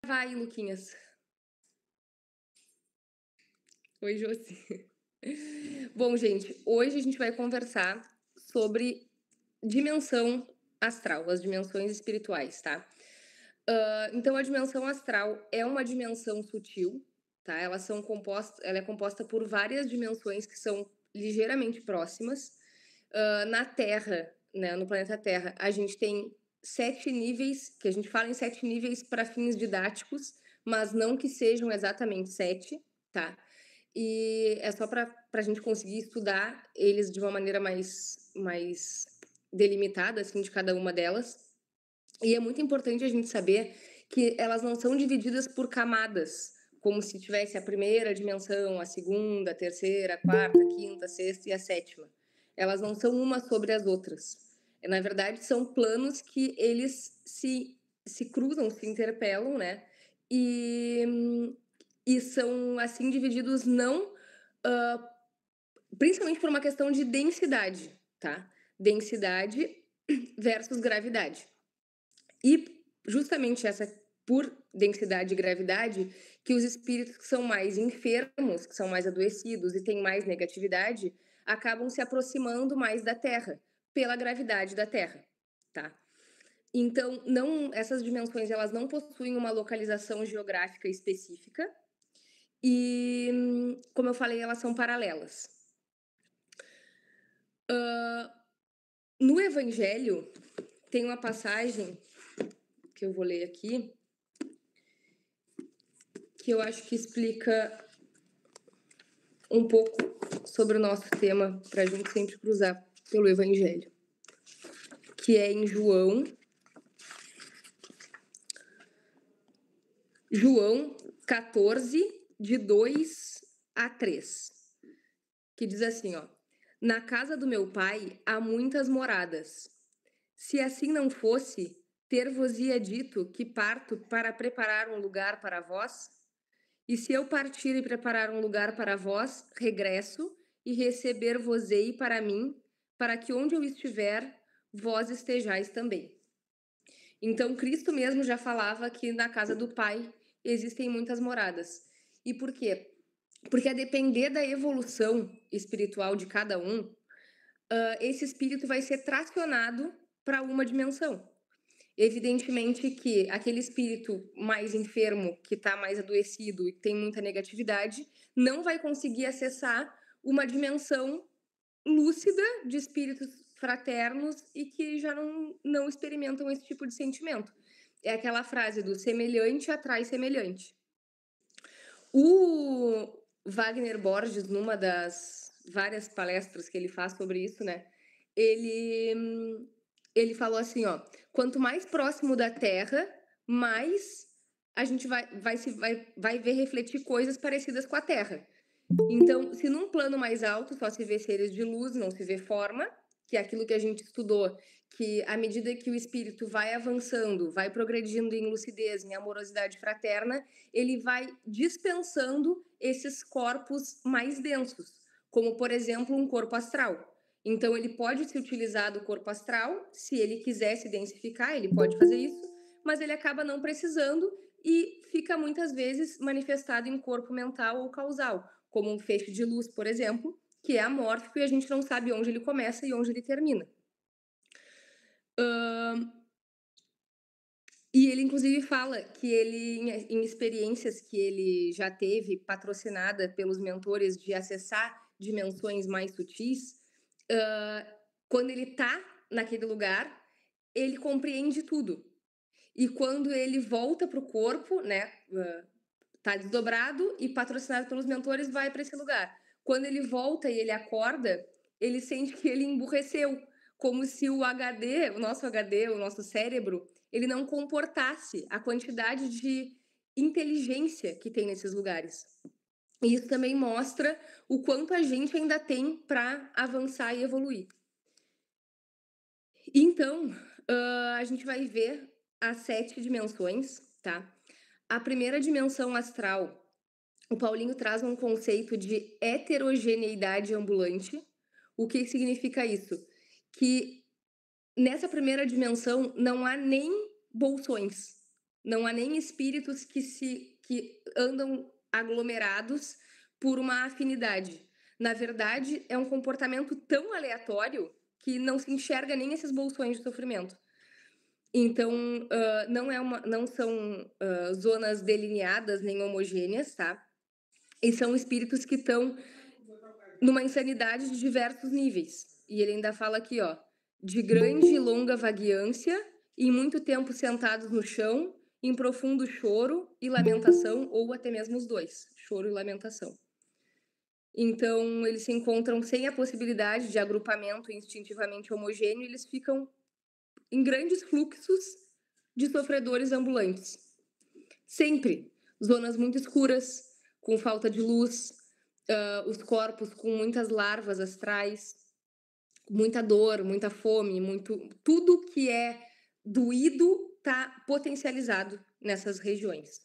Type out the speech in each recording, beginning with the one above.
Vai, Luquinhas. Oi, Josi. Bom, gente, hoje a gente vai conversar sobre dimensão astral, as dimensões espirituais, tá? Então, a dimensão astral é uma dimensão sutil, tá? Ela é composta por várias dimensões que são ligeiramente próximas. Na Terra, né, no planeta Terra, a gente tem 7 níveis, que a gente fala em 7 níveis para fins didáticos, mas não que sejam exatamente 7, tá? E é só para a gente conseguir estudar eles de uma maneira mais delimitada, assim, de cada uma delas. E é muito importante a gente saber que elas não são divididas por camadas, como se tivesse a primeira dimensão, a segunda, a terceira, a quarta, a quinta, a sexta e a sétima. Elas não são umas sobre as outras. Na verdade, são planos que eles se cruzam, se interpelam, né? E, e são assim divididos não principalmente por uma questão de densidade, tá? Densidade versus gravidade. E justamente essa por densidade e gravidade que os espíritos que são mais enfermos, que são mais adoecidos e têm mais negatividade, acabam se aproximando mais da Terra pela gravidade da Terra, tá? Então, não, essas dimensões elas não possuem uma localização geográfica específica e, como eu falei, elas são paralelas. No Evangelho tem uma passagem que eu vou ler aqui que eu acho que explica um pouco sobre o nosso tema para a gente sempre cruzar pelo Evangelho, que é em João 14, de 2 a 3, que diz assim, ó: Na casa do meu pai há muitas moradas. Se assim não fosse, ter-vos-ia dito que parto para preparar um lugar para vós? E se eu partir e preparar um lugar para vós, regresso e receber-vos-ei para mim, para que onde eu estiver, vós estejais também. Então, Cristo mesmo já falava que na casa do Pai existem muitas moradas. E por quê? Porque a depender da evolução espiritual de cada um, esse espírito vai ser tracionado para uma dimensão. Evidentemente que aquele espírito mais enfermo, que está mais adoecido e tem muita negatividade, não vai conseguir acessar uma dimensão lúcida de espíritos fraternos e que já não experimentam esse tipo de sentimento. É aquela frase do semelhante atrai semelhante. O Wagner Borges, numa das várias palestras que ele faz sobre isso, né? Ele falou assim, ó: quanto mais próximo da Terra, mais a gente vai ver refletir coisas parecidas com a Terra. Então, se num plano mais alto só se vê seres de luz, não se vê forma, que é aquilo que a gente estudou, que à medida que o espírito vai avançando, vai progredindo em lucidez, em amorosidade fraterna, ele vai dispensando esses corpos mais densos, como por exemplo um corpo astral. Então, ele pode se utilizar do corpo astral, se ele quiser se densificar, ele pode fazer isso, mas ele acaba não precisando e fica muitas vezes manifestado em corpo mental ou causal, como um feixe de luz, por exemplo, que é amórfico e a gente não sabe onde ele começa e onde ele termina. E ele, inclusive, fala que ele, em experiências que ele já teve, patrocinada pelos mentores, de acessar dimensões mais sutis, quando ele está naquele lugar, ele compreende tudo. E quando ele volta para o corpo, né, tá desdobrado e patrocinado pelos mentores, vai para esse lugar. Quando ele volta e ele acorda, ele sente que ele emburreceu, como se o nosso cérebro, ele não comportasse a quantidade de inteligência que tem nesses lugares. E isso também mostra o quanto a gente ainda tem para avançar e evoluir. Então, a gente vai ver as 7 dimensões, tá? A primeira dimensão astral, o Paulinho traz um conceito de heterogeneidade ambulante. O que significa isso? Que nessa primeira dimensão não há nem bolsões. Não há nem espíritos que andam aglomerados por uma afinidade. Na verdade, é um comportamento tão aleatório que não se enxerga nem esses bolsões de sofrimento. Então, não são zonas delineadas nem homogêneas, tá? E são espíritos que estão numa insanidade de diversos níveis. E ele ainda fala aqui, ó, de grande e longa vagueância e muito tempo sentados no chão, em profundo choro e lamentação, ou até mesmo os dois, choro e lamentação. Então, eles se encontram sem a possibilidade de agrupamento instintivamente homogêneo, e eles ficam em grandes fluxos de sofredores ambulantes. Sempre. Zonas muito escuras, com falta de luz, os corpos com muitas larvas astrais, muita dor, muita fome, tudo que é doído está potencializado nessas regiões.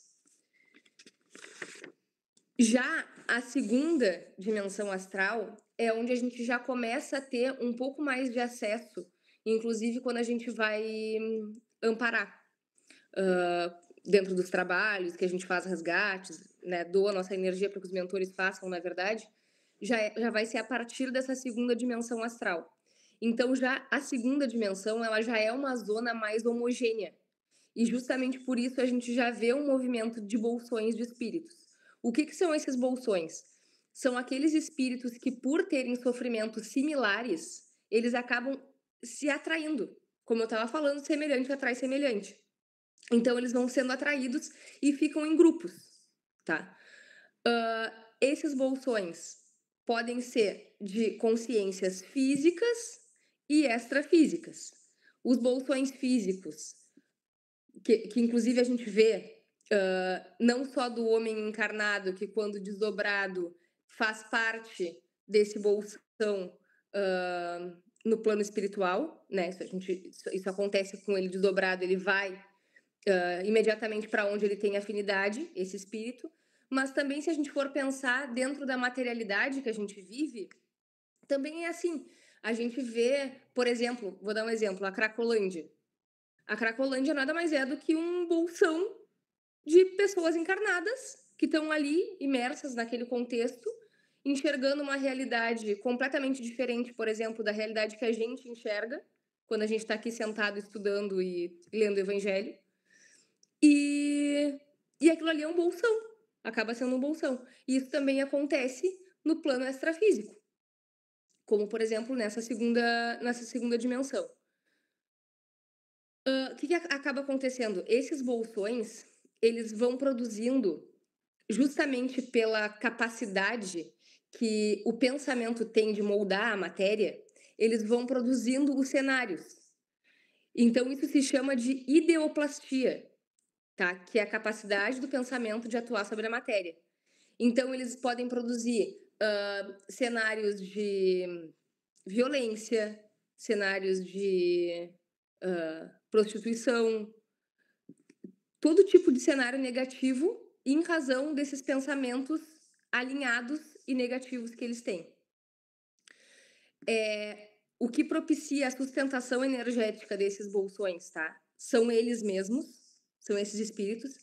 Já a segunda dimensão astral é onde a gente já começa a ter um pouco mais de acesso, inclusive quando a gente vai amparar dentro dos trabalhos, que a gente faz resgates, né, doa nossa energia para que os mentores façam, na verdade, já vai ser a partir dessa segunda dimensão astral. Então, já a segunda dimensão, ela já é uma zona mais homogênea. E justamente por isso a gente já vê um movimento de bolsões de espíritos. O que são esses bolsões? São aqueles espíritos que, por terem sofrimentos similares, eles acabam se atraindo. Como eu estava falando, semelhante atrai semelhante. Então, eles vão sendo atraídos e ficam em grupos, tá? Esses bolsões podem ser de consciências físicas e extrafísicas. Os bolsões físicos, que inclusive a gente vê não só do homem encarnado, que quando desdobrado faz parte desse bolsão no plano espiritual, né? Isso acontece com ele desdobrado, ele vai imediatamente para onde ele tem afinidade, esse espírito. Mas também, se a gente for pensar dentro da materialidade que a gente vive, também é assim. A gente vê, por exemplo, vou dar um exemplo, a Cracolândia. A Cracolândia nada mais é do que um bolsão de pessoas encarnadas que estão ali imersas naquele contexto, enxergando uma realidade completamente diferente, por exemplo, da realidade que a gente enxerga quando a gente está aqui sentado estudando e lendo o Evangelho. E aquilo ali é um bolsão, acaba sendo um bolsão. E isso também acontece no plano extrafísico, como, por exemplo, nessa segunda dimensão. O que acaba acontecendo? Esses bolsões, eles vão produzindo, justamente pela capacidade que o pensamento tem de moldar a matéria, eles vão produzindo os cenários. Então, isso se chama de ideoplastia, tá? Que é a capacidade do pensamento de atuar sobre a matéria. Então, eles podem produzir cenários de violência, cenários de prostituição, todo tipo de cenário negativo em razão desses pensamentos alinhados e negativos que eles têm. O que propicia a sustentação energética desses bolsões, tá? São eles mesmos, são esses espíritos,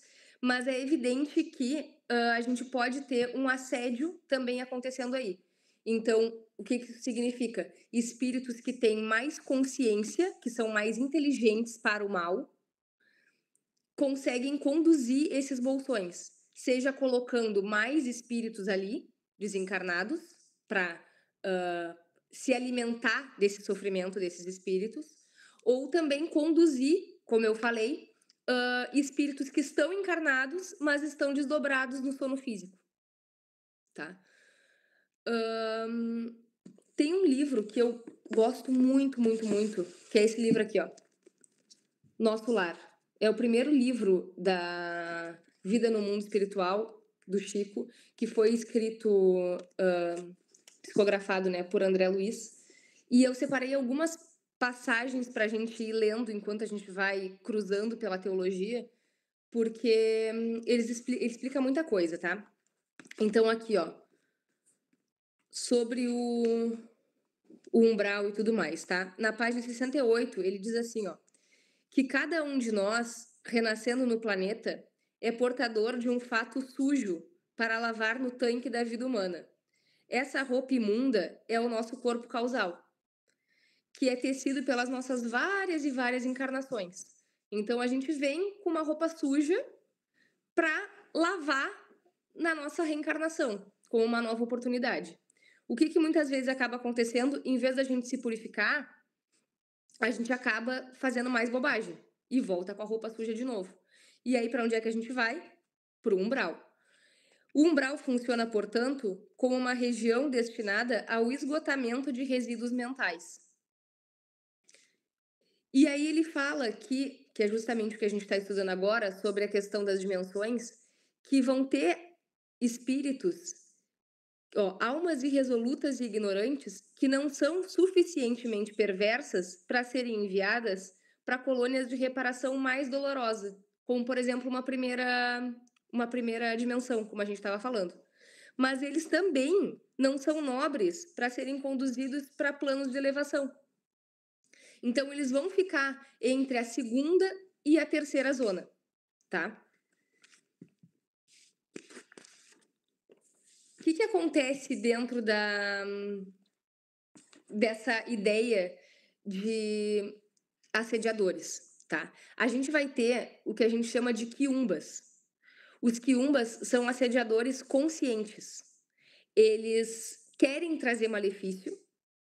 mas é evidente que a gente pode ter um assédio também acontecendo aí. Então, o que isso significa? Espíritos que têm mais consciência, que são mais inteligentes para o mal, conseguem conduzir esses bolsões, seja colocando mais espíritos ali, desencarnados, para se alimentar desse sofrimento desses espíritos, ou também conduzir, como eu falei, espíritos que estão encarnados, mas estão desdobrados no sono físico. Tá? Tem um livro que eu gosto muito, muito, muito, que é esse livro aqui, ó, Nosso Lar. É o primeiro livro da Vida no Mundo Espiritual, do Chico, que foi escrito, psicografado, né, por André Luiz. E eu separei algumas passagens para a gente ir lendo enquanto a gente vai cruzando pela teologia, porque ele explica muita coisa, tá? Então, aqui, ó, sobre o umbral e tudo mais, tá? Na página 68, ele diz assim, ó, que cada um de nós renascendo no planeta, é portador de um fato sujo para lavar no tanque da vida humana. Essa roupa imunda é o nosso corpo causal, que é tecido pelas nossas várias e várias encarnações. Então a gente vem com uma roupa suja para lavar na nossa reencarnação, com uma nova oportunidade. O que muitas vezes acaba acontecendo, em vez da gente se purificar, a gente acaba fazendo mais bobagem e volta com a roupa suja de novo. E aí, para onde é que a gente vai? Para o umbral. O umbral funciona, portanto, como uma região destinada ao esgotamento de resíduos mentais. E aí ele fala que é justamente o que a gente está estudando agora, sobre a questão das dimensões, que vão ter espíritos, almas irresolutas e ignorantes, que não são suficientemente perversas para serem enviadas para colônias de reparação mais dolorosa, como, por exemplo, uma primeira dimensão, como a gente estava falando. Mas eles também não são nobres para serem conduzidos para planos de elevação. Então, eles vão ficar entre a segunda e a terceira zona, tá? O que acontece dentro dessa ideia de assediadores, tá? A gente vai ter o que a gente chama de quiumbas. Os quiumbas são assediadores conscientes. Eles querem trazer malefício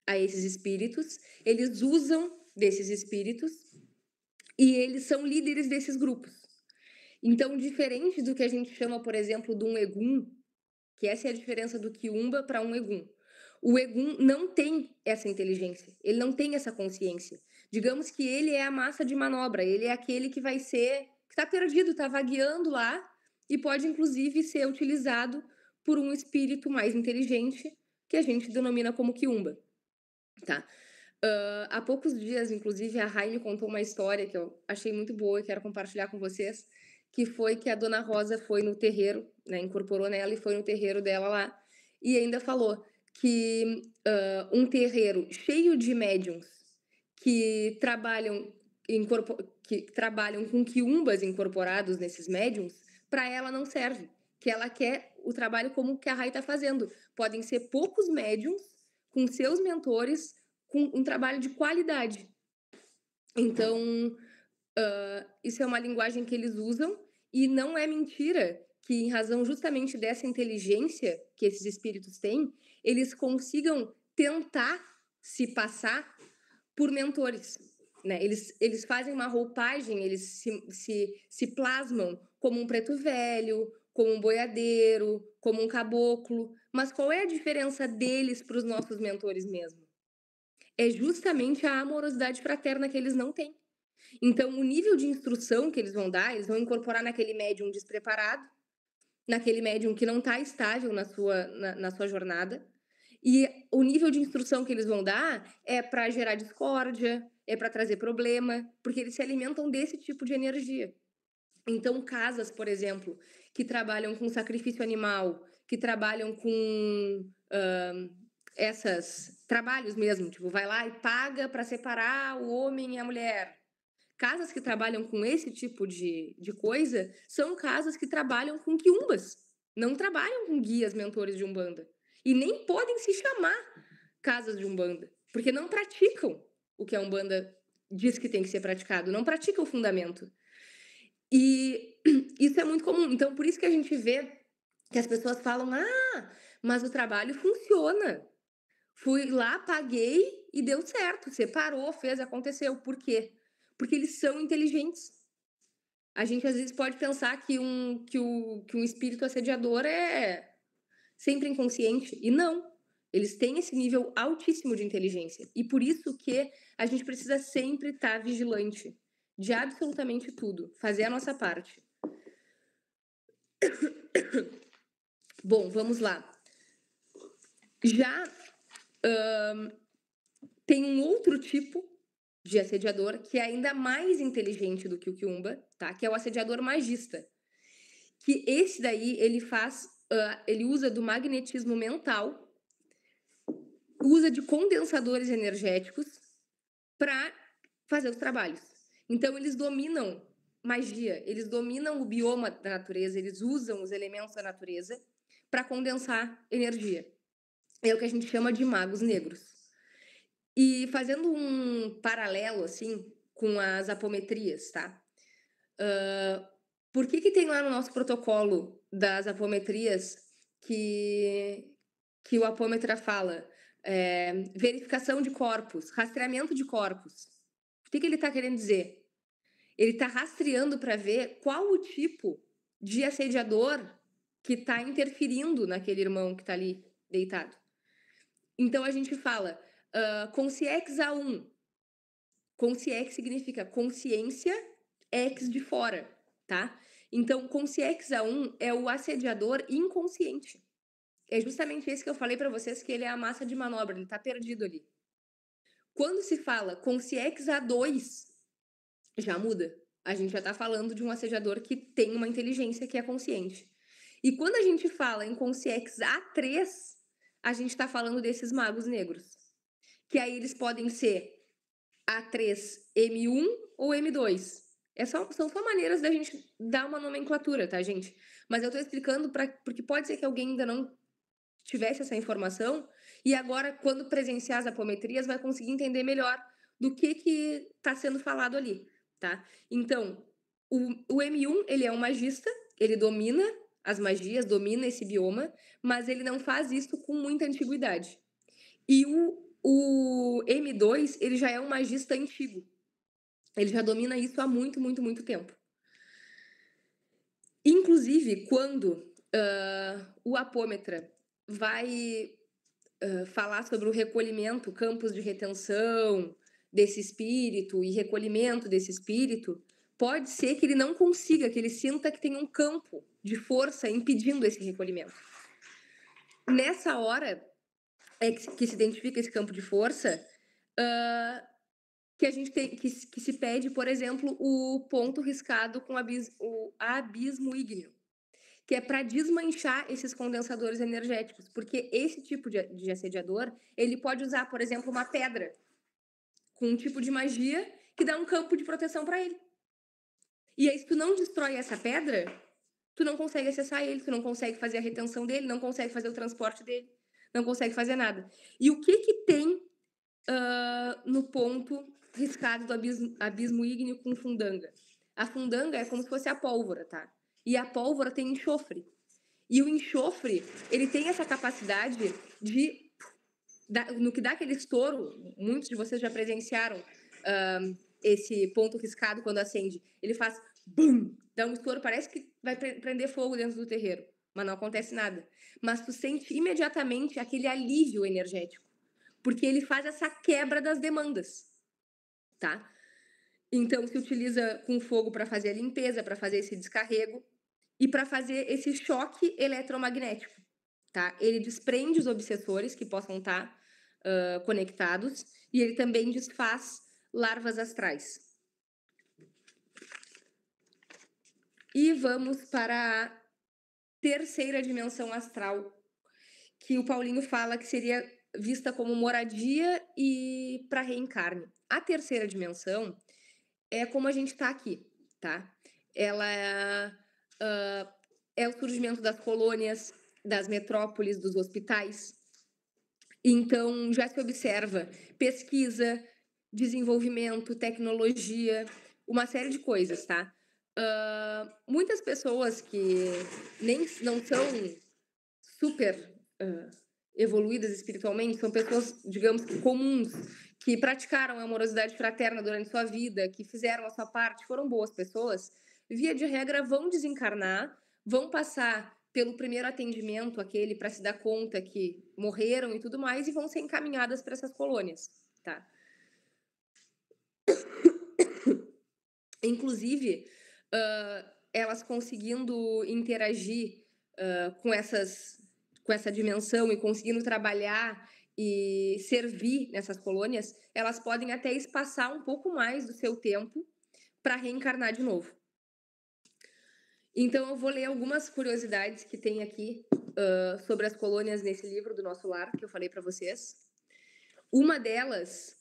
a esses espíritos, eles usam desses espíritos e eles são líderes desses grupos. Então, diferente do que a gente chama, por exemplo, de um egum, que essa é a diferença do quiumba para um egum. O egum não tem essa inteligência, ele não tem essa consciência. Digamos que ele é a massa de manobra, ele é aquele que vai ser, que está perdido, está vagueando lá e pode, inclusive, ser utilizado por um espírito mais inteligente, que a gente denomina como quiumba, tá? Há poucos dias, inclusive, a Rai me contou uma história que eu achei muito boa e quero compartilhar com vocês, que foi que a Dona Rosa foi no terreiro, né, incorporou nela e foi no terreiro dela lá, e ainda falou que um terreiro cheio de médiums que trabalham com quiumbas incorporados nesses médiums, para ela não serve, que ela quer o trabalho como que a Rai está fazendo. Podem ser poucos médiums com seus mentores, com um trabalho de qualidade. Então, isso é uma linguagem que eles usam e não é mentira que, em razão justamente dessa inteligência que esses espíritos têm, eles consigam tentar se passar por mentores. Né? Eles fazem uma roupagem, eles se plasmam como um preto velho, como um boiadeiro, como um caboclo. Mas qual é a diferença deles para os nossos mentores mesmo? É justamente a amorosidade fraterna que eles não têm. Então, o nível de instrução que eles vão dar, eles vão incorporar naquele médium despreparado, naquele médium que não está estável na sua jornada. E o nível de instrução que eles vão dar é para gerar discórdia, é para trazer problema, porque eles se alimentam desse tipo de energia. Então, casas, por exemplo, que trabalham com sacrifício animal, que trabalham com esses trabalhos mesmo, tipo, vai lá e paga para separar o homem e a mulher. Casas que trabalham com esse tipo de coisa são casas que trabalham com quiumbas, não trabalham com guias, mentores de Umbanda. E nem podem se chamar casas de Umbanda, porque não praticam o que a Umbanda diz que tem que ser praticado, não praticam o fundamento. E isso é muito comum. Então, por isso que a gente vê que as pessoas falam: mas o trabalho funciona. Fui lá, paguei e deu certo. Separou, fez, aconteceu. Por quê? Porque eles são inteligentes. A gente, às vezes, pode pensar que um espírito assediador é sempre inconsciente. E não. Eles têm esse nível altíssimo de inteligência. E por isso que a gente precisa sempre estar vigilante de absolutamente tudo. Fazer a nossa parte. Bom, vamos lá. Já tem um outro tipo de assediador que é ainda mais inteligente do que o quiumba, tá? Que é o assediador magista. Que esse daí, ele usa do magnetismo mental, usa de condensadores energéticos para fazer os trabalhos. Então, eles dominam magia, eles dominam o bioma da natureza, eles usam os elementos da natureza para condensar energia. É o que a gente chama de magos negros. E fazendo um paralelo, assim, com as apometrias, tá? Por que tem lá no nosso protocolo das apometrias que o apômetra fala verificação de corpos, rastreamento de corpos? O que ele está querendo dizer? Ele está rastreando para ver qual o tipo de assediador que está interferindo naquele irmão que está ali deitado. Então a gente fala consciex A1. Consciex significa consciência ex de fora, tá? Então, consciex A1 é o assediador inconsciente. É justamente esse que eu falei para vocês, que ele é a massa de manobra, ele tá perdido ali. Quando se fala consciex A2, já muda. A gente já tá falando de um assediador que tem uma inteligência que é consciente. E quando a gente fala em consciex A3, a gente tá falando desses magos negros. Que aí eles podem ser A3, M1 ou M2. São só maneiras da gente dar uma nomenclatura, tá, gente? Mas eu tô explicando porque pode ser que alguém ainda não tivesse essa informação e agora, quando presenciar as apometrias, vai conseguir entender melhor do que tá sendo falado ali, tá? Então, o M1, ele é um magista, ele domina as magias, domina esse bioma, mas ele não faz isso com muita antiguidade. E o M2, ele já é um magista antigo. Ele já domina isso há muito, muito, muito tempo. Inclusive, quando o apômetra vai falar sobre o recolhimento, campos de retenção desse espírito e recolhimento desse espírito, pode ser que ele não consiga, que ele sinta que tem um campo de força impedindo esse recolhimento. Nessa hora é que se identifica esse campo de força, que a gente tem que se pede, por exemplo, o ponto riscado com o abismo ígneo, que é para desmanchar esses condensadores energéticos, porque esse tipo de assediador, ele pode usar, por exemplo, uma pedra com um tipo de magia que dá um campo de proteção para ele. E aí, se tu não destrói essa pedra, tu não consegue acessar ele, tu não consegue fazer a retenção dele, não consegue fazer o transporte dele, não consegue fazer nada. E o que tem no ponto riscado do abismo ígneo com fundanga? A fundanga é como se fosse a pólvora, tá? E a pólvora tem enxofre. E o enxofre, ele tem essa capacidade de, no que dá aquele estouro, muitos de vocês já presenciaram esse ponto riscado quando acende. Ele faz bum, dá um estouro, parece que vai prender fogo dentro do terreiro, mas não acontece nada. Mas tu sente imediatamente aquele alívio energético, porque ele faz essa quebra das demandas, tá? Então se utiliza com fogo para fazer a limpeza, para fazer esse descarrego e para fazer esse choque eletromagnético, tá? Ele desprende os obsessores que possam estar conectados e ele também desfaz larvas astrais. E vamos para a terceira dimensão astral, que o Paulinho fala que seria vista como moradia e para reencarne. A terceira dimensão é como a gente está aqui, tá? Ela é o surgimento das colônias, das metrópoles, dos hospitais. Então, já se observa pesquisa, desenvolvimento, tecnologia, uma série de coisas, tá? Muitas pessoas que nem não são super evoluídas espiritualmente, são pessoas, digamos, comuns, que praticaram a amorosidade fraterna durante sua vida, que fizeram a sua parte, foram boas pessoas, via de regra vão desencarnar, vão passar pelo primeiro atendimento, aquele para se dar conta que morreram e tudo mais, e vão ser encaminhadas para essas colônias, tá? Inclusive, elas conseguindo interagir com essa dimensão e conseguindo trabalhar e servir nessas colônias, elas podem até espaçar um pouco mais do seu tempo para reencarnar de novo. Então, eu vou ler algumas curiosidades que tem aqui sobre as colônias nesse livro do Nosso Lar, que eu falei para vocês. Uma delas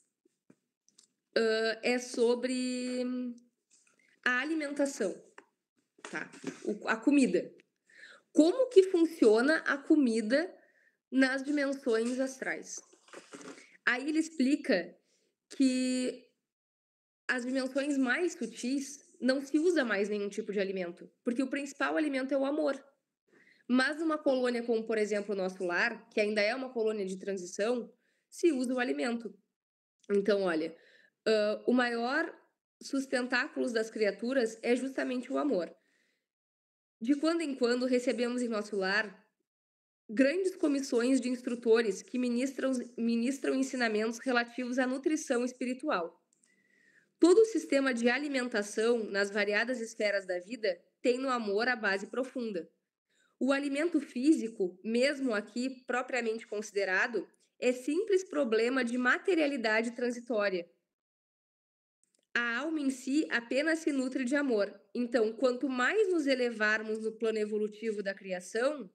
é sobre a alimentação, tá? A comida. Como que funciona a comida nas dimensões astrais? Aí ele explica que as dimensões mais sutis não se usa mais nenhum tipo de alimento, porque o principal alimento é o amor. Mas numa colônia como, por exemplo, o nosso lar, que ainda é uma colônia de transição, se usa o alimento. Então, olha, o maior sustentáculo das criaturas é justamente o amor. De quando em quando recebemos em nosso lar grandes comissões de instrutores que ministram ensinamentos relativos à nutrição espiritual. Todo o sistema de alimentação nas variadas esferas da vida tem no amor a base profunda. O alimento físico, mesmo aqui propriamente considerado, é simples problema de materialidade transitória. A alma em si apenas se nutre de amor. Então, quanto mais nos elevarmos no plano evolutivo da criação,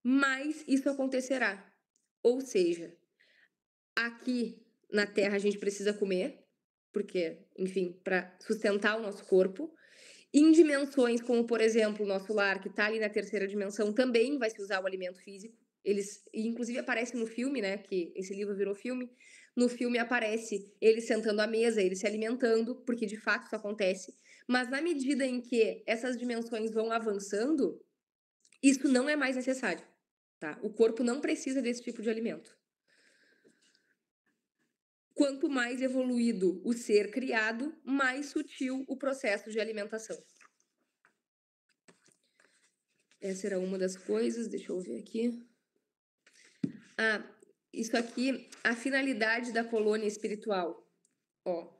mais isso acontecerá. Ou seja, aqui na Terra a gente precisa comer, porque, enfim, para sustentar o nosso corpo. Em dimensões como, por exemplo, o nosso lar, que está ali na terceira dimensão, também vai se usar o alimento físico. Eles, inclusive, aparece no filme, né? Que esse livro virou filme. No filme aparece ele sentando à mesa, ele se alimentando, porque de fato isso acontece. Mas na medida em que essas dimensões vão avançando, isso não é mais necessário, tá? O corpo não precisa desse tipo de alimento. Quanto mais evoluído o ser criado, mais sutil o processo de alimentação. Essa era uma das coisas, deixa eu ver aqui. Ah, isso aqui, a finalidade da colônia espiritual. Ó,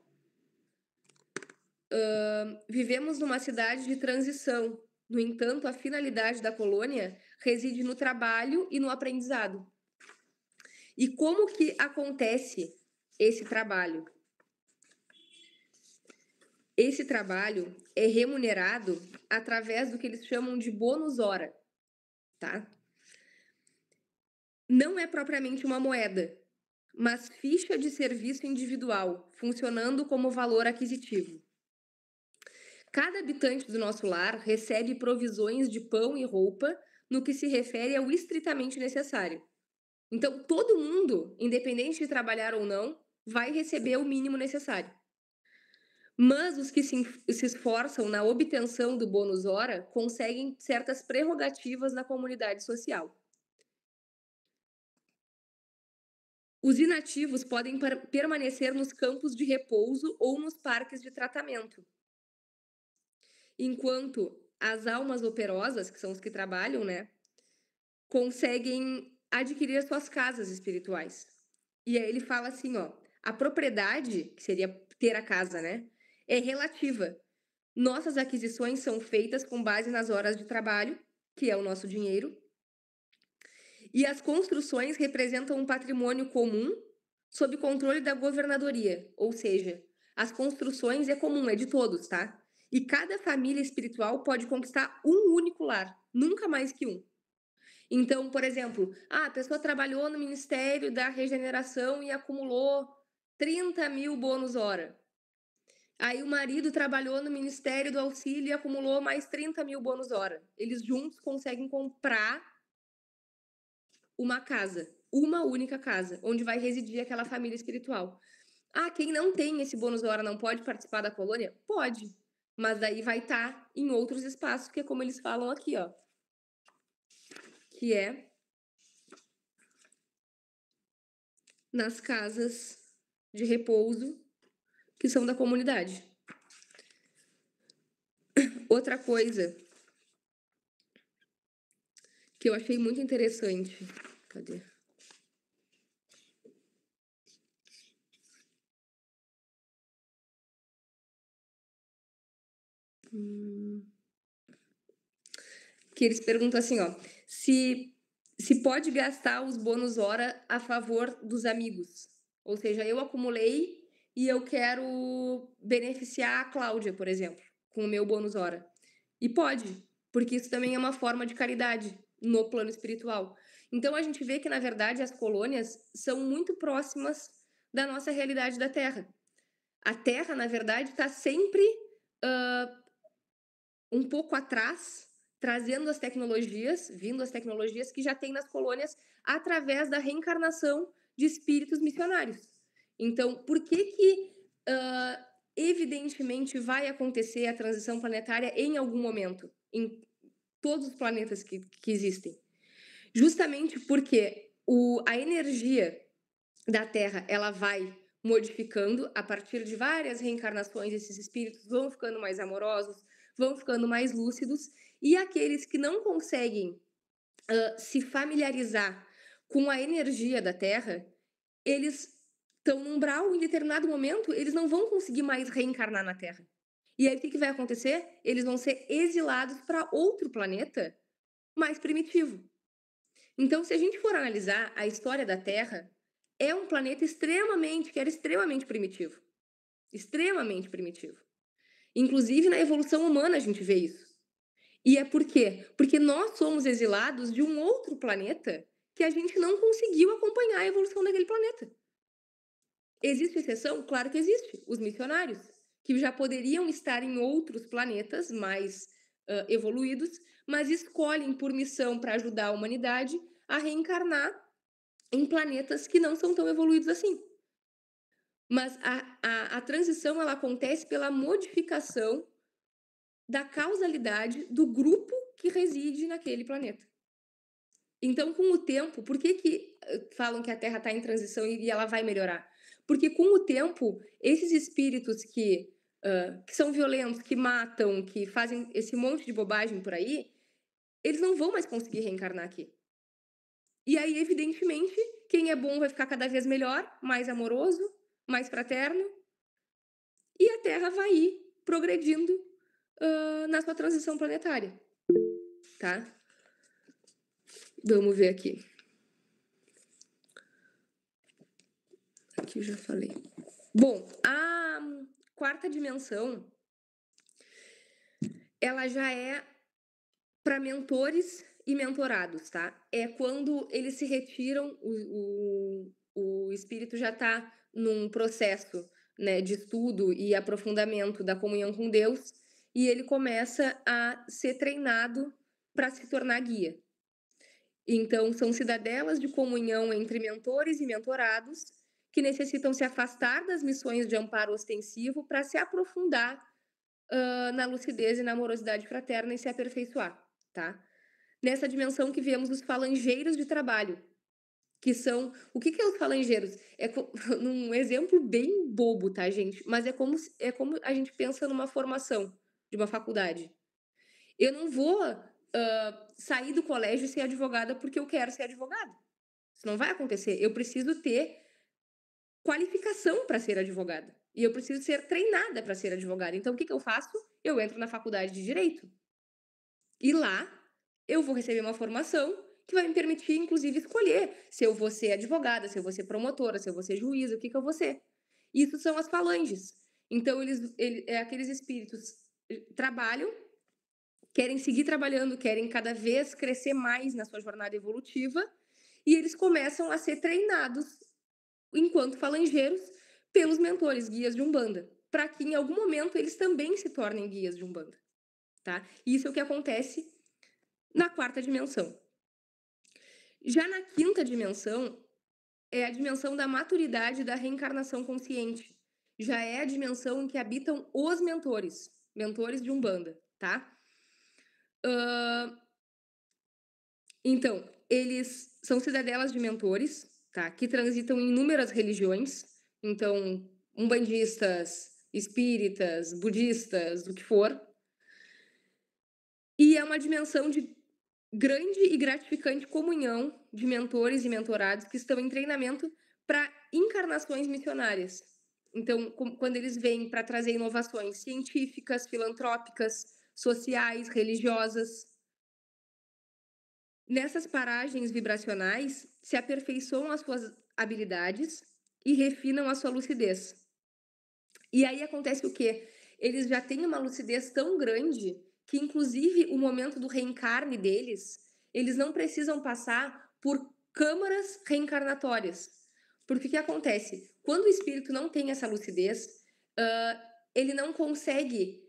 vivemos numa cidade de transição. No entanto, a finalidade da colônia reside no trabalho e no aprendizado. E como que acontece esse trabalho? Esse trabalho é remunerado através do que eles chamam de bônus hora, tá? Não é propriamente uma moeda, mas ficha de serviço individual, funcionando como valor aquisitivo. Cada habitante do nosso lar recebe provisões de pão e roupa no que se refere ao estritamente necessário. Então, todo mundo, independente de trabalhar ou não, vai receber o mínimo necessário. Mas os que se esforçam na obtenção do bônus hora conseguem certas prerrogativas na comunidade social. Os inativos podem permanecer nos campos de repouso ou nos parques de tratamento, enquanto as almas operosas, que são os que trabalham, né, conseguem adquirir suas casas espirituais. E aí ele fala assim, ó, a propriedade, que seria ter a casa, né, é relativa. Nossas aquisições são feitas com base nas horas de trabalho, que é o nosso dinheiro, e as construções representam um patrimônio comum sob controle da governadoria, ou seja, as construções é comum, é de todos, tá? E cada família espiritual pode conquistar um único lar, nunca mais que um. Então, por exemplo, a pessoa trabalhou no Ministério da Regeneração e acumulou 30 mil bônus hora. Aí o marido trabalhou no Ministério do Auxílio e acumulou mais 30 mil bônus hora. Eles juntos conseguem comprar uma casa, uma única casa, onde vai residir aquela família espiritual. Ah, quem não tem esse bônus hora não pode participar da colônia? Pode, mas daí vai estar em outros espaços, que é como eles falam aqui, ó, que é nas casas de repouso que são da comunidade. Outra coisa que eu achei muito interessante, cadê? Que eles perguntam assim, ó, se pode gastar os bônus hora a favor dos amigos. Ou seja, eu acumulei e eu quero beneficiar a Cláudia, por exemplo, com o meu bônus hora. E pode, porque isso também é uma forma de caridade no plano espiritual. Então a gente vê que, na verdade, as colônias são muito próximas da nossa realidade da Terra. A Terra, na verdade, está sempre um pouco atrás, trazendo as tecnologias, vindo as tecnologias que já tem nas colônias através da reencarnação de espíritos missionários. Então, por que que evidentemente vai acontecer a transição planetária em algum momento, em todos os planetas que existem? Justamente porque a energia da Terra ela vai modificando a partir de várias reencarnações, esses espíritos vão ficando mais amorosos, vão ficando mais lúcidos, e aqueles que não conseguem se familiarizar com a energia da Terra, eles estão num umbral, em determinado momento, eles não vão conseguir mais reencarnar na Terra. E aí o que vai acontecer? Eles vão ser exilados para outro planeta mais primitivo. Então, se a gente for analisar a história da Terra, é um planeta que era extremamente primitivo. Extremamente primitivo. Inclusive, na evolução humana a gente vê isso. E é por quê? Porque nós somos exilados de um outro planeta que a gente não conseguiu acompanhar a evolução daquele planeta. Existe exceção? Claro que existe. Os missionários, que já poderiam estar em outros planetas mais evoluídos, mas escolhem por missão para ajudar a humanidade a reencarnar em planetas que não são tão evoluídos assim. Mas a transição ela acontece pela modificação da causalidade do grupo que reside naquele planeta. Então, com o tempo, por que falam que a Terra está em transição e ela vai melhorar? Porque com o tempo, esses espíritos que são violentos, que matam, que fazem esse monte de bobagem por aí, eles não vão mais conseguir reencarnar aqui. E aí, evidentemente, quem é bom vai ficar cada vez melhor, mais amoroso, mais fraterno, e a Terra vai ir progredindo na sua transição planetária, tá? Vamos ver aqui. Aqui eu já falei. Bom, a quarta dimensão, ela já é para mentores e mentorados, tá? É quando eles se retiram, o espírito já está num processo, né, de estudo e aprofundamento da comunhão com Deus e ele começa a ser treinado para se tornar guia. Então, são cidadelas de comunhão entre mentores e mentorados que necessitam se afastar das missões de amparo ostensivo para se aprofundar na lucidez e na amorosidade fraterna e se aperfeiçoar, tá? Nessa dimensão que vemos os falangeiros de trabalho, que são... O que é os falangeiros? Num exemplo bem bobo, tá, gente? Mas é como a gente pensa numa formação de uma faculdade. Eu não vou sair do colégio e ser advogada porque eu quero ser advogada. Isso não vai acontecer. Eu preciso ter qualificação para ser advogada. E eu preciso ser treinada para ser advogada. Então, o que eu faço? Eu entro na faculdade de Direito. E lá, eu vou receber uma formação que vai me permitir, inclusive, escolher se eu vou ser advogada, se eu vou ser promotora, se eu vou ser juíza, o que eu vou ser. Isso são as falanges. Então, aqueles espíritos trabalham, querem seguir trabalhando, querem cada vez crescer mais na sua jornada evolutiva, e eles começam a ser treinados enquanto falangeiros pelos mentores, guias de Umbanda, para que em algum momento eles também se tornem guias de Umbanda, tá? Isso é o que acontece na quarta dimensão. Já na quinta dimensão, é a dimensão da maturidade da reencarnação consciente. Já é a dimensão em que habitam os mentores de Umbanda, tá? Então, eles são cidadelas de mentores, tá? Que transitam em inúmeras religiões. Então, umbandistas, espíritas, budistas, o que for. E é uma dimensão de grande e gratificante comunhão de mentores e mentorados que estão em treinamento para encarnações missionárias. Então, quando eles vêm para trazer inovações científicas, filantrópicas, sociais, religiosas, nessas paragens vibracionais se aperfeiçoam as suas habilidades e refinam a sua lucidez. E aí acontece o quê? Eles já têm uma lucidez tão grande que, inclusive, o momento do reencarne deles, eles não precisam passar por câmaras reencarnatórias. Porque o que acontece? Quando o espírito não tem essa lucidez, ele não consegue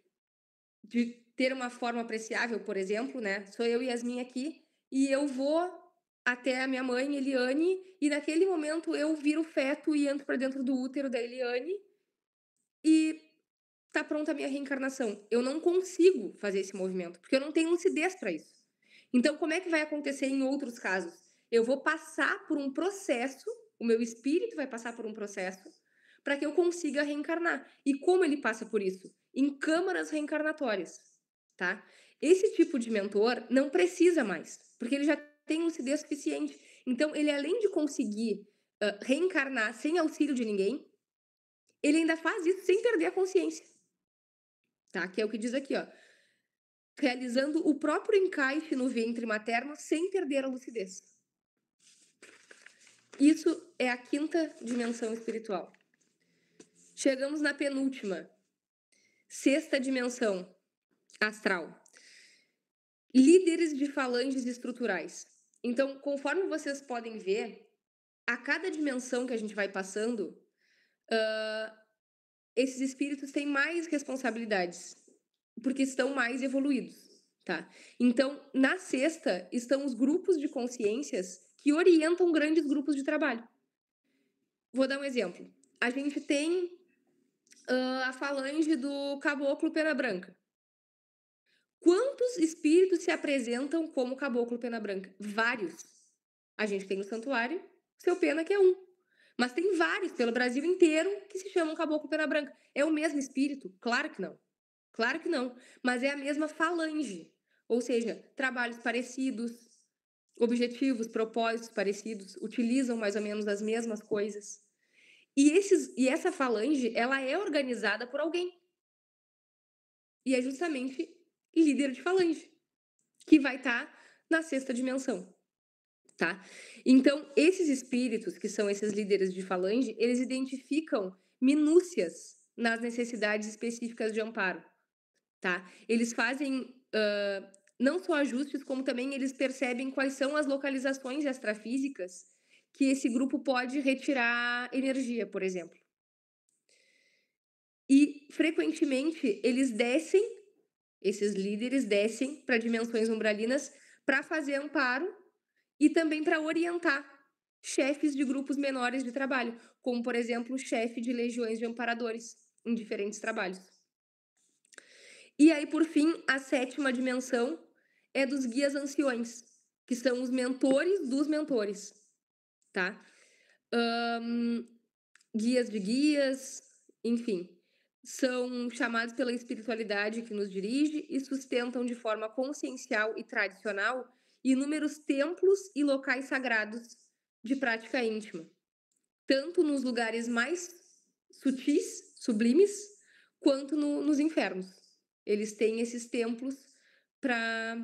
de ter uma forma apreciável, por exemplo, né? Sou eu e Yasmin aqui, e eu vou até a minha mãe, Eliane, e naquele momento eu viro feto e entro para dentro do útero da Eliane e tá pronta a minha reencarnação. Eu não consigo fazer esse movimento, porque eu não tenho lucidez para isso. Então, como é que vai acontecer em outros casos? Eu vou passar por um processo, o meu espírito vai passar por um processo para que eu consiga reencarnar. E como ele passa por isso? Em câmaras reencarnatórias, tá? Esse tipo de mentor não precisa mais, porque ele já tem lucidez suficiente. Então, ele além de conseguir reencarnar sem auxílio de ninguém, ele ainda faz isso sem perder a consciência, tá? Que é o que diz aqui, ó. Realizando o próprio encaixe no ventre materno sem perder a lucidez. Isso é a quinta dimensão espiritual. Chegamos na penúltima, sexta dimensão astral. Líderes de falanges estruturais. Então, conforme vocês podem ver, a cada dimensão que a gente vai passando, esses espíritos têm mais responsabilidades, porque estão mais evoluídos, tá? Então, na sexta estão os grupos de consciências que orientam grandes grupos de trabalho. Vou dar um exemplo. A gente tem a falange do Caboclo Pena Branca. Quantos espíritos se apresentam como Caboclo Pena Branca? Vários. A gente tem no santuário Seu Pena, que é um. Mas tem vários pelo Brasil inteiro que se chamam Caboclo Pena Branca. É o mesmo espírito? Claro que não. Claro que não. Mas é a mesma falange. Ou seja, trabalhos parecidos, objetivos, propósitos parecidos, utilizam mais ou menos as mesmas coisas. E essa falange, ela é organizada por alguém. E é justamente líder de falange, que vai estar na sexta dimensão, tá? Então, esses espíritos, que são esses líderes de falange, eles identificam minúcias nas necessidades específicas de amparo, tá? Eles fazem não só ajustes, como também eles percebem quais são as localizações extrafísicas que esse grupo pode retirar energia, por exemplo. E, frequentemente, esses líderes descem para dimensões umbralinas para fazer amparo e também para orientar chefes de grupos menores de trabalho, como, por exemplo, o chefe de legiões de amparadores em diferentes trabalhos. E aí, por fim, a sétima dimensão é dos guias anciões, que são os mentores dos mentores, tá? Guias de guias, enfim, são chamados pela espiritualidade que nos dirige e sustentam de forma consciencial e tradicional inúmeros templos e locais sagrados de prática íntima, tanto nos lugares mais sutis, sublimes, quanto nos infernos. Eles têm esses templos para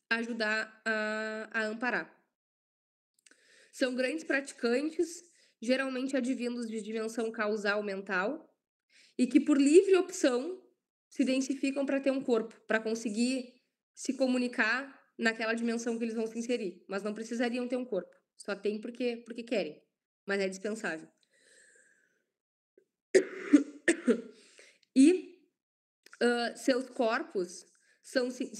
ajudar a amparar. São grandes praticantes, geralmente advindos de dimensão causal mental, e que por livre opção se densificam para ter um corpo, para conseguir se comunicar naquela dimensão que eles vão se inserir, mas não precisariam ter um corpo, só tem porque querem, mas é dispensável. E seus corpos são sem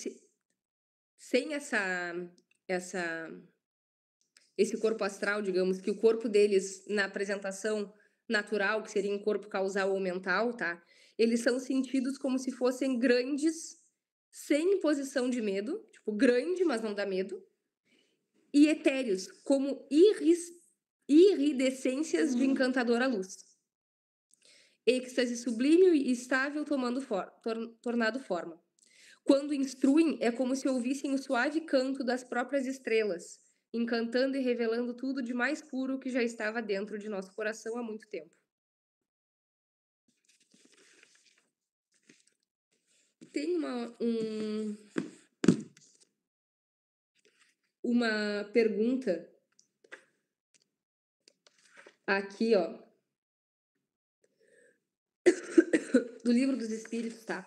esse corpo astral, digamos, que o corpo deles na apresentação natural, que seria um corpo causal ou mental, tá? Eles são sentidos como se fossem grandes, sem imposição de medo, tipo, grande, mas não dá medo, e etéreos, como iridescências de encantadora luz. Êxtase sublime e estável tornado forma. Quando instruem, é como se ouvissem o suave canto das próprias estrelas, encantando e revelando tudo de mais puro que já estava dentro de nosso coração há muito tempo. Tem uma pergunta aqui, ó, do Livro dos Espíritos, tá?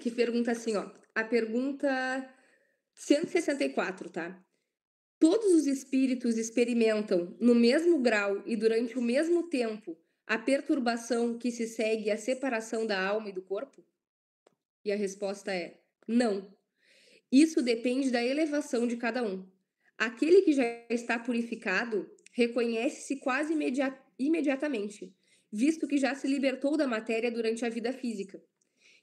Que pergunta assim, ó, a pergunta 164, tá? Todos os espíritos experimentam, no mesmo grau e durante o mesmo tempo, a perturbação que se segue à separação da alma e do corpo? E a resposta é não. Isso depende da elevação de cada um. Aquele que já está purificado reconhece-se quase imediatamente, visto que já se libertou da matéria durante a vida física.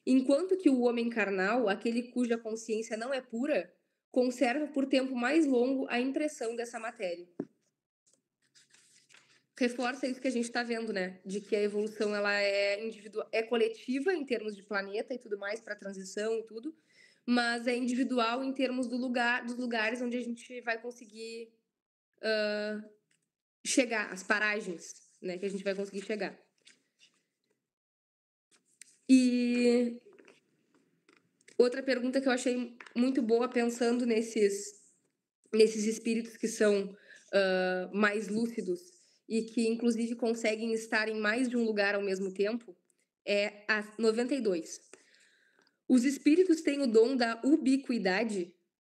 Enquanto que o homem carnal, aquele cuja consciência não é pura, conserva por tempo mais longo a impressão dessa matéria. Reforça isso que a gente está vendo, né? De que a evolução ela é coletiva em termos de planeta e tudo mais para transição e tudo, mas é individual em termos dos lugares onde a gente vai conseguir chegar, as paragens, né? Que a gente vai conseguir chegar. E outra pergunta que eu achei muito boa pensando nesses espíritos que são mais lúcidos e que, inclusive, conseguem estar em mais de um lugar ao mesmo tempo, é a 92. Os espíritos têm o dom da ubiquidade.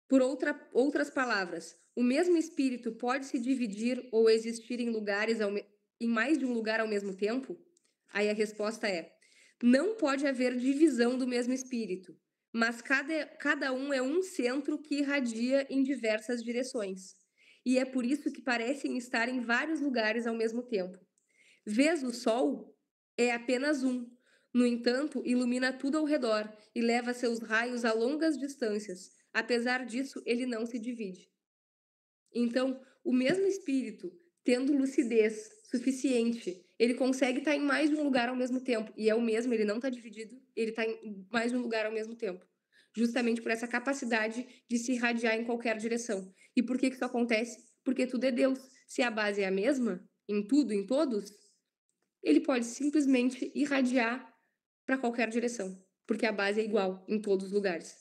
Por outras palavras, o mesmo espírito pode se dividir ou existir em mais de um lugar ao mesmo tempo? Aí a resposta é: não pode haver divisão do mesmo espírito, mas cada um é um centro que irradia em diversas direções. E é por isso que parecem estar em vários lugares ao mesmo tempo. Vês o sol? É apenas um. No entanto, ilumina tudo ao redor e leva seus raios a longas distâncias. Apesar disso, ele não se divide. Então, o mesmo espírito, tendo lucidez suficiente, ele consegue estar em mais de um lugar ao mesmo tempo. E é o mesmo, ele não está dividido, ele está em mais de um lugar ao mesmo tempo. Justamente por essa capacidade de se irradiar em qualquer direção. E por que isso acontece? Porque tudo é Deus. Se a base é a mesma, em tudo, em todos, ele pode simplesmente irradiar para qualquer direção. Porque a base é igual em todos os lugares.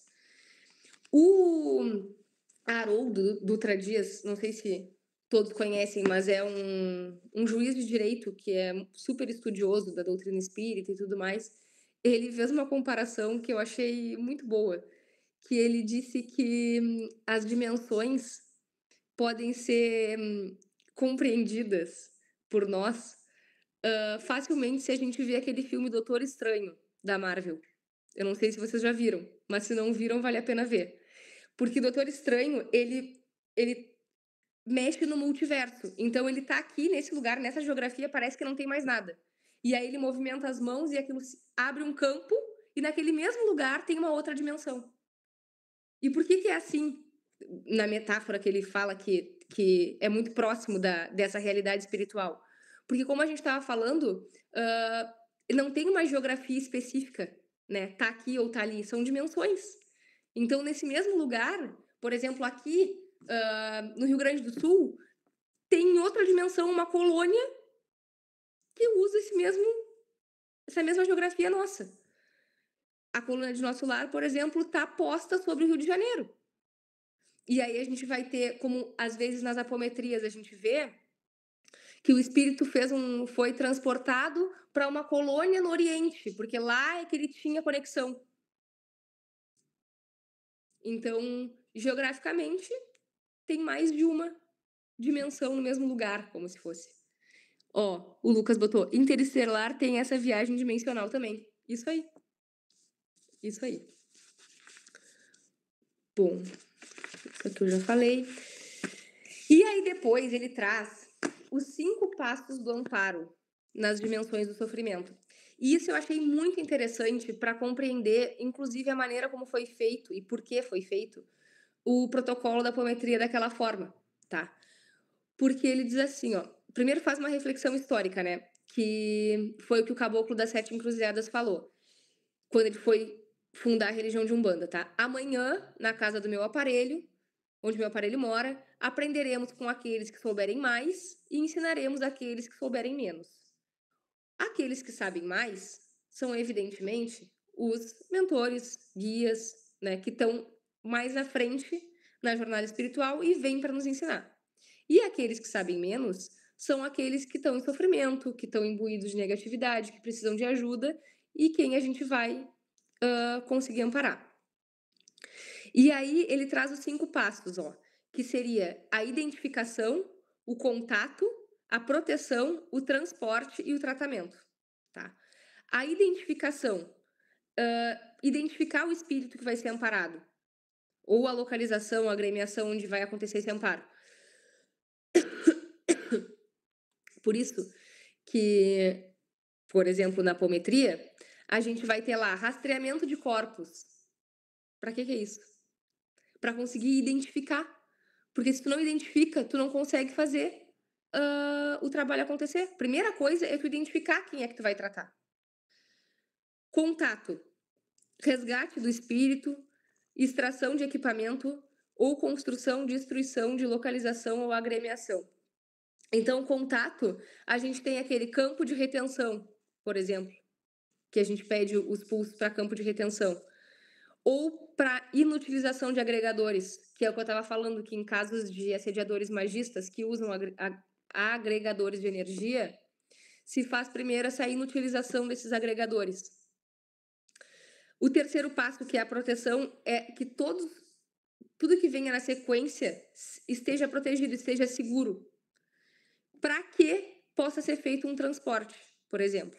O Haroldo Dutra Dias, não sei se todos conhecem, mas é um juiz de direito que é super estudioso da doutrina espírita e tudo mais. Ele fez uma comparação que eu achei muito boa, que ele disse que as dimensões podem ser compreendidas por nós facilmente se a gente vê aquele filme Doutor Estranho, da Marvel. Eu não sei se vocês já viram, mas se não viram, vale a pena ver. Porque Doutor Estranho, ele mexe no multiverso. Então ele tá aqui nesse lugar, nessa geografia, parece que não tem mais nada. E aí ele movimenta as mãos e aquilo abre um campo e naquele mesmo lugar tem uma outra dimensão. E por que é assim? Na metáfora que ele fala que é muito próximo dessa realidade espiritual. Porque como a gente estava falando, não tem uma geografia específica, né? Tá aqui ou tá ali, são dimensões. Então, nesse mesmo lugar, por exemplo, aqui no Rio Grande do Sul, tem outra dimensão, uma colônia que usa essa mesma geografia nossa. A colônia de Nosso Lar, por exemplo, está posta sobre o Rio de Janeiro. E aí a gente vai ter, como às vezes nas apometrias a gente vê, que o espírito foi transportado para uma colônia no Oriente, porque lá é que ele tinha conexão. Então, geograficamente, tem mais de uma dimensão no mesmo lugar, como se fosse. Ó, o Lucas botou, Interestelar tem essa viagem dimensional também. Isso aí. Isso aí. Bom, isso aqui eu já falei. E aí depois ele traz os 5 passos do amparo nas dimensões do sofrimento. E isso eu achei muito interessante para compreender, inclusive, a maneira como foi feito e por que foi feito o protocolo da apometria daquela forma, tá? Porque ele diz assim, ó, primeiro faz uma reflexão histórica, né? Que foi o que o caboclo das 7 encruzilhadas falou, quando ele foi fundar a religião de Umbanda, tá? Amanhã, na casa do meu aparelho, onde meu aparelho mora, aprenderemos com aqueles que souberem mais e ensinaremos aqueles que souberem menos. Aqueles que sabem mais são, evidentemente, os mentores, guias, né, que estão mais à frente na jornada espiritual e vêm para nos ensinar. E aqueles que sabem menos são aqueles que estão em sofrimento, que estão imbuídos de negatividade, que precisam de ajuda e quem a gente vai conseguir amparar. E aí ele traz os 5 passos, ó, que seria a identificação, o contato, a proteção, o transporte e o tratamento, tá? A identificação, identificar o espírito que vai ser amparado, ou a localização, a agremiação onde vai acontecer esse amparo. Por isso que, por exemplo, na apometria, a gente vai ter lá rastreamento de corpos. Para que é isso? Para conseguir identificar. Porque se tu não identifica, tu não consegue fazer o trabalho acontecer. Primeira coisa é tu identificar quem é que tu vai tratar. Contato, resgate do espírito, extração de equipamento ou construção, destruição de localização ou agremiação. Então, contato, a gente tem aquele campo de retenção, por exemplo, que a gente pede os pulsos para campo de retenção. Ou para inutilização de agregadores, que é o que eu estava falando, que em casos de assediadores magistas que usam agregadores de energia, se faz primeiro essa inutilização desses agregadores. O terceiro passo, que é a proteção, é que tudo que venha na sequência esteja protegido, esteja seguro, para que possa ser feito um transporte, por exemplo.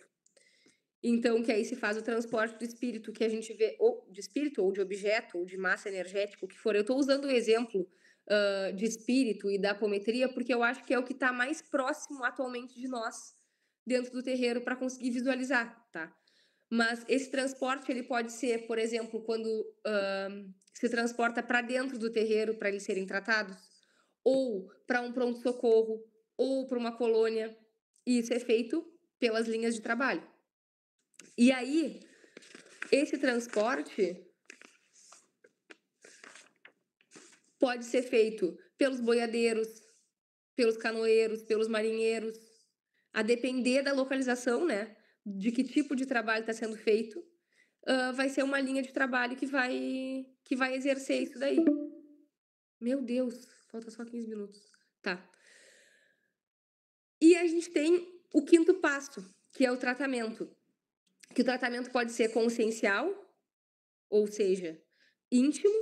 Então, que aí se faz o transporte do espírito, que a gente vê, ou de espírito, ou de objeto, ou de massa energética, o que for. Eu estou usando o exemplo de espírito e da apometria, porque eu acho que é o que está mais próximo atualmente de nós, dentro do terreiro, para conseguir visualizar, tá? Mas esse transporte, ele pode ser, por exemplo, quando se transporta para dentro do terreiro para eles serem tratados, ou para um pronto-socorro, ou para uma colônia, e isso é feito pelas linhas de trabalho. E aí, esse transporte pode ser feito pelos boiadeiros, pelos canoeiros, pelos marinheiros, a depender da localização, né? De que tipo de trabalho está sendo feito, vai ser uma linha de trabalho que vai exercer isso daí. Meu Deus, falta só 15 minutos. Tá. E a gente tem o quinto passo, que é o tratamento. Que o tratamento pode ser consciencial, ou seja, íntimo,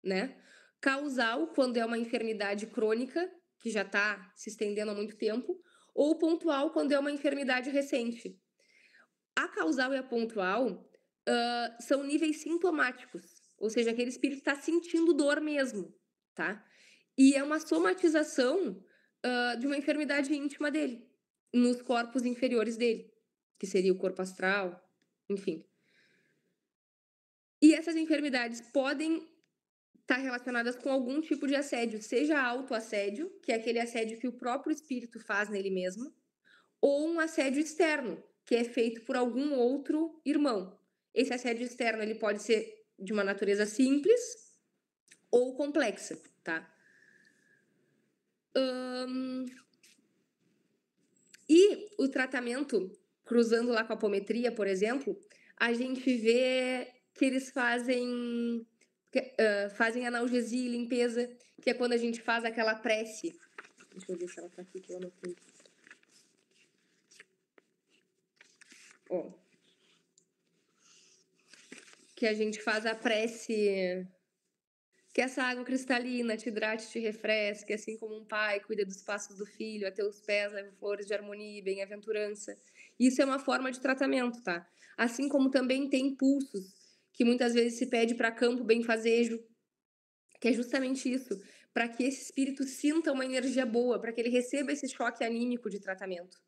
né? Causal, quando é uma enfermidade crônica, que já está se estendendo há muito tempo, ou pontual, quando é uma enfermidade recente. A causal e a pontual são níveis sintomáticos, ou seja, aquele espírito está sentindo dor mesmo, tá? E é uma somatização de uma enfermidade íntima dele, nos corpos inferiores dele, que seria o corpo astral, enfim. E essas enfermidades podem estar relacionadas com algum tipo de assédio, seja autoassédio, que é aquele assédio que o próprio espírito faz nele mesmo, ou um assédio externo, que é feito por algum outro irmão. Esse assédio externo ele pode ser de uma natureza simples ou complexa, tá? E o tratamento, cruzando lá com a apometria, por exemplo, a gente vê que eles fazem analgesia e limpeza, que é quando a gente faz aquela prece. Deixa eu ver se ela tá aqui que eu anotei. Ó. Que a gente faz a prece, que essa água cristalina te hidrate, te refresque, assim como um pai cuida dos passos do filho, a teus pés leva flores de harmonia e bem-aventurança. Isso é uma forma de tratamento, tá? Assim como também tem pulsos, que muitas vezes se pede para campo benfazejo, que é justamente isso, para que esse espírito sinta uma energia boa, para que ele receba esse choque anímico de tratamento.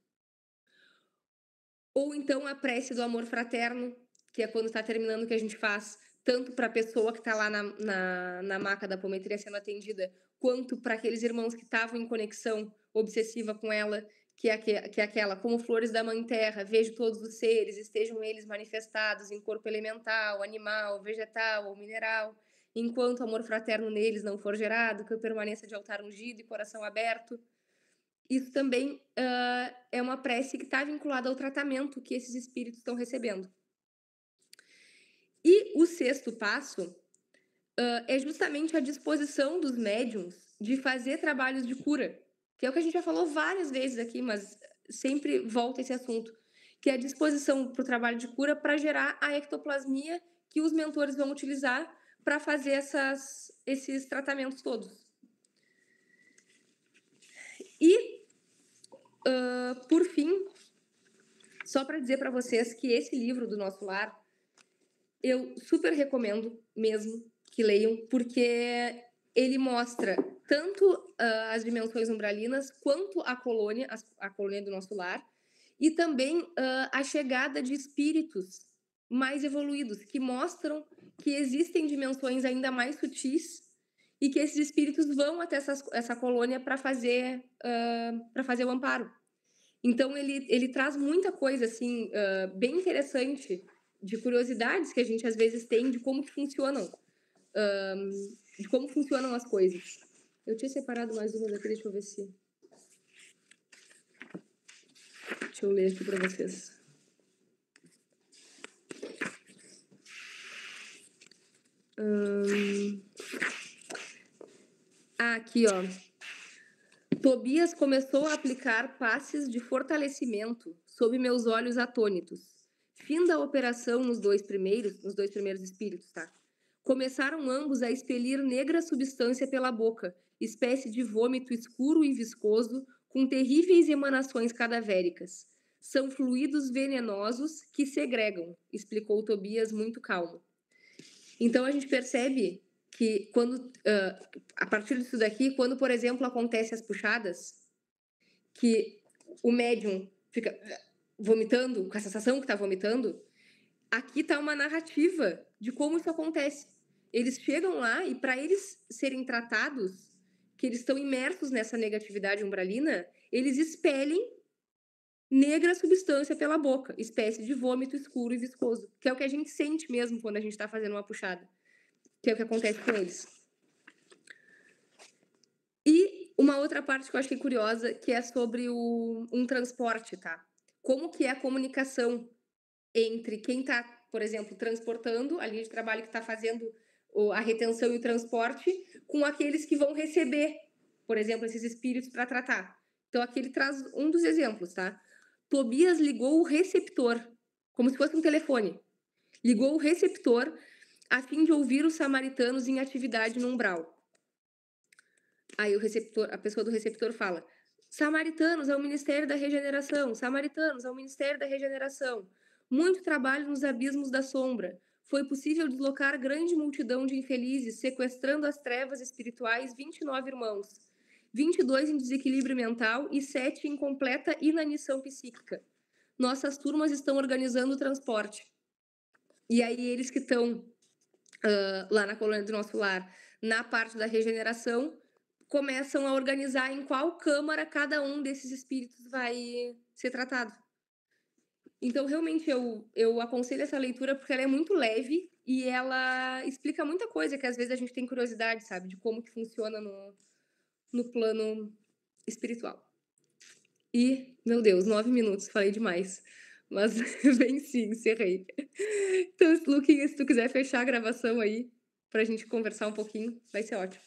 Ou então a prece do amor fraterno, que é quando está terminando o que a gente faz, tanto para a pessoa que está lá na maca da apometria sendo atendida, quanto para aqueles irmãos que estavam em conexão obsessiva com ela, que é aquela, como flores da mãe terra, vejo todos os seres, estejam eles manifestados em corpo elemental, animal, vegetal ou mineral, enquanto o amor fraterno neles não for gerado, que eu permaneça de altar ungido e coração aberto. Isso também é uma prece que está vinculada ao tratamento que esses espíritos estão recebendo. E o sexto passo é justamente a disposição dos médiuns de fazer trabalhos de cura, que é o que a gente já falou várias vezes aqui, mas sempre volta esse assunto, que é a disposição para o trabalho de cura para gerar a ectoplasmia que os mentores vão utilizar para fazer esses tratamentos todos. E Por fim, só para dizer para vocês que esse livro do Nosso Lar, eu super recomendo mesmo que leiam, porque ele mostra tanto as dimensões umbralinas quanto a colônia do Nosso Lar, e também a chegada de espíritos mais evoluídos, que mostram que existem dimensões ainda mais sutis e que esses espíritos vão até essa colônia para fazer o amparo. Então, ele traz muita coisa, assim, bem interessante, de curiosidades que a gente, às vezes, tem de como que funcionam, de como funcionam as coisas. Eu tinha separado mais uma daqui, deixa eu ver se... Deixa eu ler aqui para vocês. Aqui, ó. Tobias começou a aplicar passes de fortalecimento sob meus olhos atônitos. Fim da operação nos dois primeiros espíritos, tá? Começaram ambos a expelir negra substância pela boca, espécie de vômito escuro e viscoso, com terríveis emanações cadavéricas. São fluidos venenosos que segregam, explicou Tobias muito calmo. Então a gente percebe que quando, a partir disso daqui, quando, por exemplo, acontecem as puxadas, que o médium fica vomitando, com a sensação que está vomitando, aqui está uma narrativa de como isso acontece. Eles chegam lá e, para eles serem tratados, que eles estão imersos nessa negatividade umbralina, eles expelem negra substância pela boca, espécie de vômito escuro e viscoso, que é o que a gente sente mesmo quando a gente está fazendo uma puxada, que é o que acontece com eles. E uma outra parte que eu achei curiosa, que é sobre um transporte, tá? Como que é a comunicação entre quem está, por exemplo, transportando, a linha de trabalho que está fazendo a retenção e o transporte, com aqueles que vão receber, por exemplo, esses espíritos para tratar. Então, aqui ele traz um dos exemplos, tá? Tobias ligou o receptor, como se fosse um telefone. Ligou o receptor a fim de ouvir os samaritanos em atividade no umbral. Aí a pessoa do receptor fala: samaritanos ao Ministério da Regeneração, samaritanos ao Ministério da Regeneração. Muito trabalho nos abismos da sombra. Foi possível deslocar grande multidão de infelizes, sequestrando as trevas espirituais 29 irmãos, 22 em desequilíbrio mental e 7 em completa inanição psíquica. Nossas turmas estão organizando o transporte. E aí eles que estão lá na colônia do Nosso Lar, na parte da regeneração, começam a organizar em qual câmara cada um desses espíritos vai ser tratado. Então, realmente, eu aconselho essa leitura porque ela é muito leve e ela explica muita coisa que às vezes a gente tem curiosidade, sabe? De como que funciona no plano espiritual. E, meu Deus, 9 minutos, falei demais. Mas venci, encerrei. Então, Luquinha, se tu quiser fechar a gravação aí, pra gente conversar um pouquinho, vai ser ótimo.